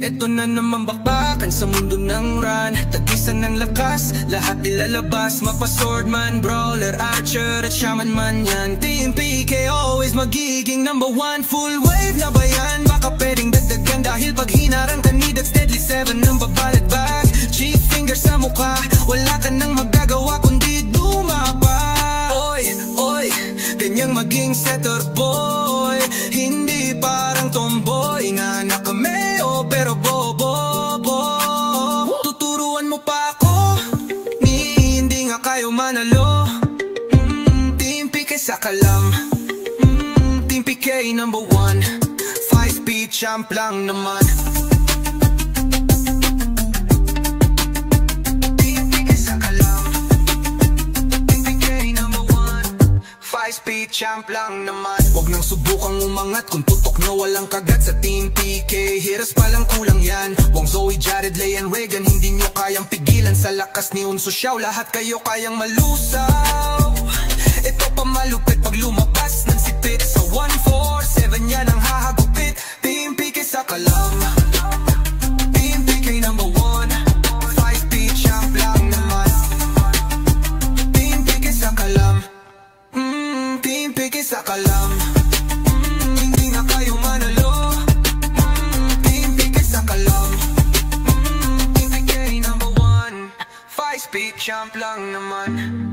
Eto na naman bakbakan sa mundo ng run. Tagisan ng lakas, lahat ilalabas. Mapa-swordman, brawler, archer at shaman man yan. Team PK always magiging number one. Full wave na ba yan? Baka pwedeng dagdagan dahil pag hinarang ka ni That's Deadly 7 nang babalat back. Chief finger sa mukha, wala ka nang magagawa kundi dumapa. Oy, oy, ganyang maging setter boy. Hindi parang tomboy na nakameo pero bobo. Tuturuan mo pa ako, hindi nga kayo manalo. Team PK sa kalam, Team PK number one. 5-speed champ lang naman. Speed champ lang naman. Huwag nang subukang umangat kung tutok nyo walang kagat sa Team PK. Hiras palang kulang yan. Wong Zoe, Jared, Lay, and Reagan, hindi nyo kayang pigilan sa lakas ni Unso Xiao. Lahat kayo kayang malusaw. Ito pa malupit pag lumabas ng sipit. Sa 147 yan ang hahagupit. Team PK sa kalam, Team PK number one. 5-speed champ lang naman. Team PK sa kalam, Team PK sa kalam, hindi na kayo manalo. Team PK sa kalam, Team PK number one. 5-speed champ lang naman.